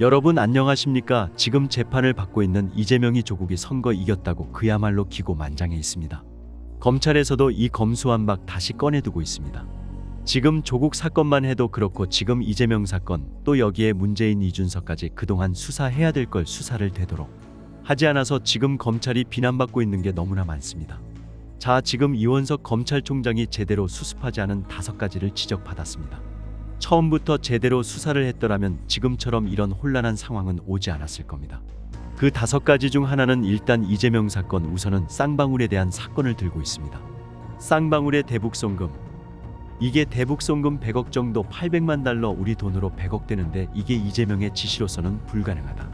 여러분 안녕하십니까? 지금 재판을 받고 있는 이재명이 조국이 선거 이겼다고 그야말로 기고만장해 있습니다. 검찰에서도 이 검수완 박 다시 꺼내두고 있습니다. 지금 조국 사건만 해도 그렇고 지금 이재명 사건 또 여기에 문재인 이준석까지 그동안 수사해야 될 걸 수사를 되도록 하지 않아서 지금 검찰이 비난받고 있는 게 너무나 많습니다. 자, 지금 이원석 검찰총장이 제대로 수습하지 않은 5가지를 지적받았습니다. 처음부터 제대로 수사를 했더라면 지금처럼 이런 혼란한 상황은 오지 않았을 겁니다. 그 5가지 중 하나는 일단 이재명 사건, 우선은 쌍방울에 대한 사건을 들고 있습니다. 쌍방울의 대북송금, 이게 대북송금 100억 정도, 800만 달러 우리 돈으로 100억 되는데 이게 이재명의 지시로서는 불가능하다.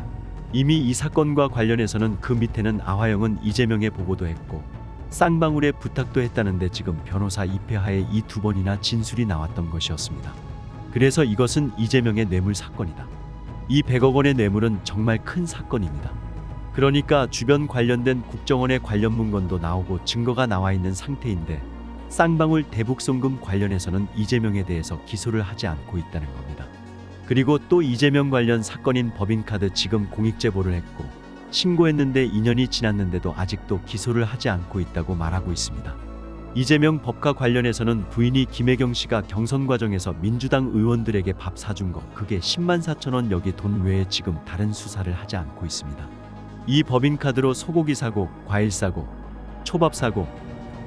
이미 이 사건과 관련해서는 그 밑에는 아화영은 이재명의 보고도 했고 쌍방울의 부탁도 했다는데 지금 변호사 입회하에 이 2번이나 진술이 나왔던 것이었습니다. 그래서 이것은 이재명의 뇌물 사건이다. 이 100억 원의 뇌물은 정말 큰 사건입니다. 그러니까 주변 관련된 국정원의 관련 문건도 나오고 증거가 나와 있는 상태인데 쌍방울 대북송금 관련해서는 이재명에 대해서 기소를 하지 않고 있다는 겁니다. 그리고 또 이재명 관련 사건인 법인카드 지금 공익제보를 했고 신고했는데 2년이 지났는데도 아직도 기소를 하지 않고 있다고 말하고 있습니다. 이재명 법카 관련해서는 부인이 김혜경 씨가 경선 과정에서 민주당 의원들에게 밥 사준 거, 그게 10만 4천 원, 여기 돈 외에 지금 다른 수사를 하지 않고 있습니다. 이 법인카드로 소고기 사고, 과일 사고, 초밥 사고,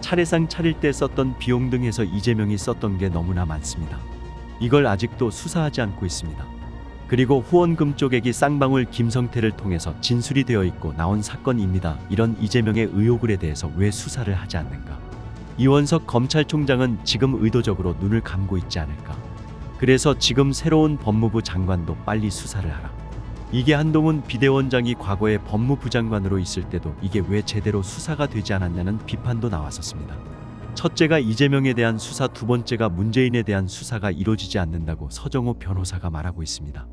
차례상 차릴 때 썼던 비용 등 해서 이재명이 썼던 게 너무나 많습니다. 이걸 아직도 수사하지 않고 있습니다. 그리고 후원금 쪼개기 쌍방울 김성태를 통해서 진술이 되어 있고 나온 사건입니다. 이런 이재명의 의혹을에 대해서 왜 수사를 하지 않는가? 이원석 검찰총장은 지금 의도적으로 눈을 감고 있지 않을까? 그래서 지금 새로운 법무부 장관도 빨리 수사를 하라. 이게 한동훈 비대위원장이 과거에 법무부 장관으로 있을 때도 이게 왜 제대로 수사가 되지 않았냐는 비판도 나왔었습니다. 첫째가 이재명에 대한 수사, 2번째가 문재인에 대한 수사가 이루어지지 않는다고 서정호 변호사가 말하고 있습니다.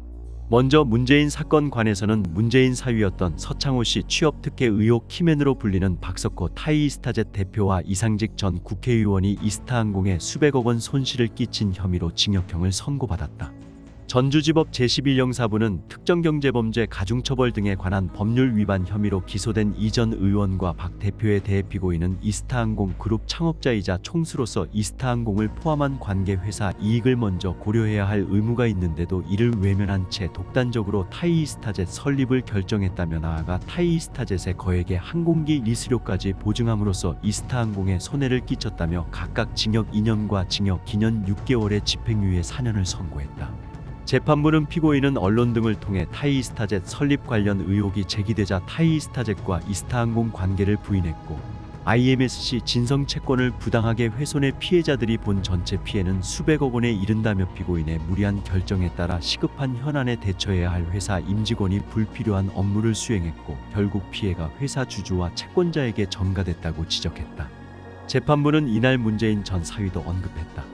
먼저 문재인 사건 관해서는 문재인 사위였던 서창호 씨 취업 특혜 의혹 키맨으로 불리는 박석호 타이이스타젯 대표와 이상직 전 국회의원이 이스타항공에 수백억 원 손실을 끼친 혐의로 징역형을 선고받았다. 전주지법 제11형사부는 특정경제범죄 가중처벌 등에 관한 법률 위반 혐의로 기소된 이 전 의원과 박 대표에 대해 피고인은 이스타항공 그룹 창업자이자 총수로서 이스타항공을 포함한 관계 회사 이익을 먼저 고려해야 할 의무가 있는데도 이를 외면한 채 독단적으로 타이이스타젯 설립을 결정했다며 나아가 타이이스타젯의 거액의 항공기 리스료까지 보증함으로써 이스타항공에 손해를 끼쳤다며 각각 징역 2년과 징역 2년 6개월의 집행유예 4년을 선고했다. 재판부는 피고인은 언론 등을 통해 타이이스타젯 설립 관련 의혹이 제기되자 타이이스타젯과 이스타항공 관계를 부인했고 IMSC 진성 채권을 부당하게 훼손해 피해자들이 본 전체 피해는 수백억 원에 이른다며 피고인의 무리한 결정에 따라 시급한 현안에 대처해야 할 회사 임직원이 불필요한 업무를 수행했고 결국 피해가 회사 주주와 채권자에게 전가됐다고 지적했다. 재판부는 이날 문재인 전 사위도 언급했다.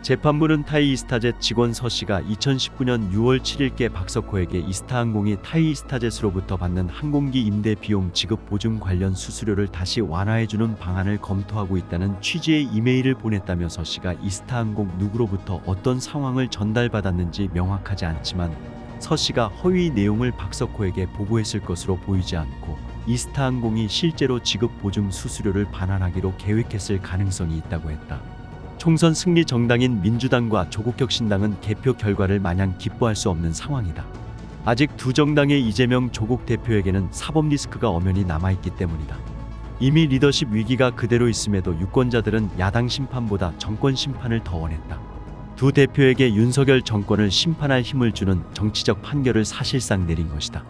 재판부는 타이이스타젯 직원 서 씨가 2019년 6월 7일께 박석호에게 이스타항공이 타이이스타젯으로부터 받는 항공기 임대 비용 지급 보증 관련 수수료를 다시 완화해주는 방안을 검토하고 있다는 취지의 이메일을 보냈다며 서 씨가 이스타항공 누구로부터 어떤 상황을 전달받았는지 명확하지 않지만 서 씨가 허위 내용을 박석호에게 보고했을 것으로 보이지 않고 이스타항공이 실제로 지급 보증 수수료를 반환하기로 계획했을 가능성이 있다고 했다. 총선 승리 정당인 민주당과 조국혁신당은 개표 결과를 마냥 기뻐할 수 없는 상황이다. 아직 두 정당의 이재명 조국 대표에게는 사법 리스크가 엄연히 남아있기 때문이다. 이미 리더십 위기가 그대로 있음에도 유권자들은 야당 심판보다 정권 심판을 더 원했다. 두 대표에게 윤석열 정권을 심판할 힘을 주는 정치적 판결을 사실상 내린 것이다.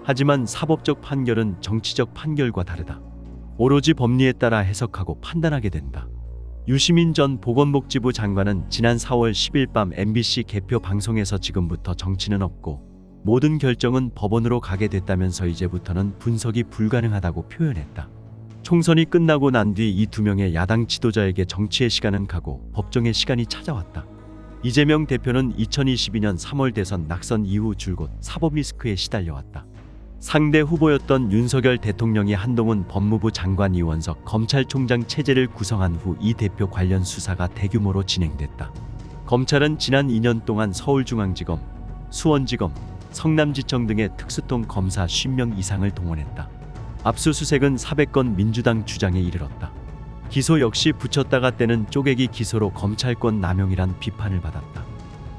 하지만 사법적 판결은 정치적 판결과 다르다. 오로지 법리에 따라 해석하고 판단하게 된다. 유시민 전 보건복지부 장관은 지난 4월 10일 밤 MBC 개표 방송에서 지금부터 정치는 없고 모든 결정은 법원으로 가게 됐다면서 이제부터는 분석이 불가능하다고 표현했다. 총선이 끝나고 난 뒤 이 2명의 야당 지도자에게 정치의 시간은 가고 법정의 시간이 찾아왔다. 이재명 대표는 2022년 3월 대선 낙선 이후 줄곧 사법 리스크에 시달려왔다. 상대 후보였던 윤석열 대통령이 한동훈 법무부 장관, 이원석 검찰총장 체제를 구성한 후 이 대표 관련 수사가 대규모로 진행됐다. 검찰은 지난 2년 동안 서울중앙지검, 수원지검, 성남지청 등의 특수통 검사 50명 이상을 동원했다. 압수수색은 400건 민주당 주장에 이르렀다. 기소 역시 붙였다가 떼는 쪼개기 기소로 검찰권 남용이란 비판을 받았다.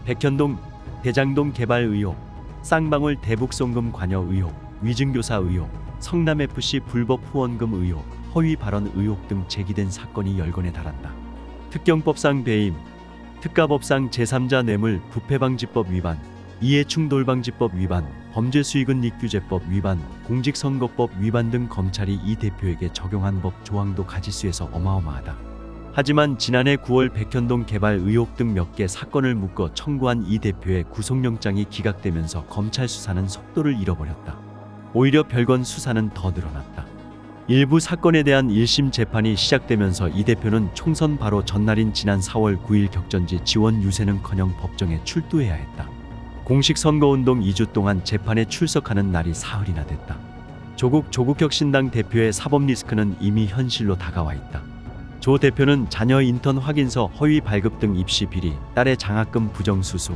백현동 대장동 개발 의혹, 쌍방울 대북송금 관여 의혹, 위증교사 의혹, 성남FC 불법 후원금 의혹, 허위 발언 의혹 등 제기된 사건이 열건에 달한다. 특경법상 배임, 특가법상 제3자 뇌물 부패방지법 위반, 이해충돌방지법 위반, 범죄수익은익규제법 위반, 공직선거법 위반 등 검찰이 이 대표에게 적용한 법 조항도 가지수에서 어마어마하다. 하지만 지난해 9월 백현동 개발 의혹 등 몇 개 사건을 묶어 청구한 이 대표의 구속영장이 기각되면서 검찰 수사는 속도를 잃어버렸다. 오히려 별건 수사는 더 늘어났다. 일부 사건에 대한 1심 재판이 시작되면서 이 대표는 총선 바로 전날인 지난 4월 9일 격전지 지원 유세는커녕 법정에 출두해야 했다. 공식 선거운동 2주 동안 재판에 출석하는 날이 사흘이나 됐다. 조국혁신당 대표의 사법 리스크는 이미 현실로 다가와 있다. 조 대표는 자녀 인턴 확인서 허위 발급 등 입시 비리, 딸의 장학금 부정수수,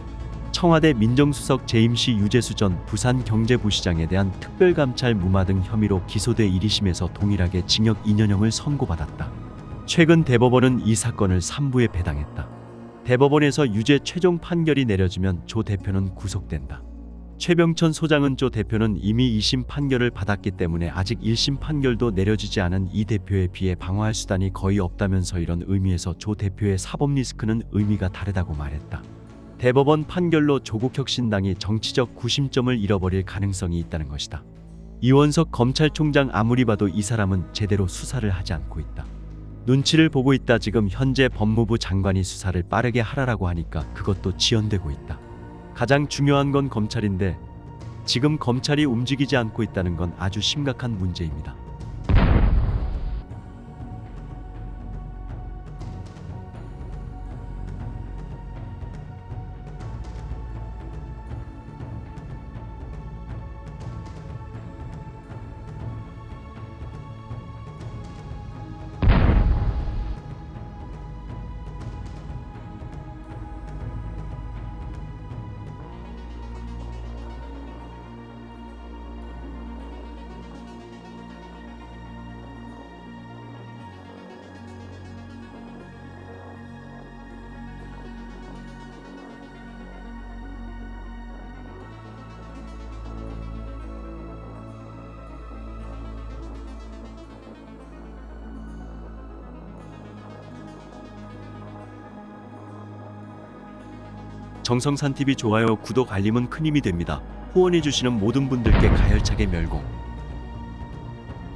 청와대 민정수석 재임시 유재수 전 부산경제부시장에 대한 특별감찰 무마 등 혐의로 기소돼 1심에서 동일하게 징역 2년형을 선고받았다. 최근 대법원은 이 사건을 3부에 배당했다. 대법원에서 유죄 최종 판결이 내려지면 조 대표는 구속된다. 최병천 소장은 조 대표는 이미 2심 판결을 받았기 때문에 아직 1심 판결도 내려지지 않은 이 대표에 비해 방어할 수단이 거의 없다면서 이런 의미에서 조 대표의 사법 리스크는 의미가 다르다고 말했다. 대법원 판결로 조국혁신당이 정치적 구심점을 잃어버릴 가능성이 있다는 것이다. 이원석 검찰총장 아무리 봐도 이 사람은 제대로 수사를 하지 않고 있다. 눈치를 보고 있다. 지금 현재 법무부 장관이 수사를 빠르게 하라라고 하니까 그것도 지연되고 있다. 가장 중요한 건 검찰인데 지금 검찰이 움직이지 않고 있다는 건 아주 심각한 문제입니다. 정성산TV 좋아요, 구독, 알림은 큰 힘이 됩니다. 후원해주시는 모든 분들께 가열차게 멸공.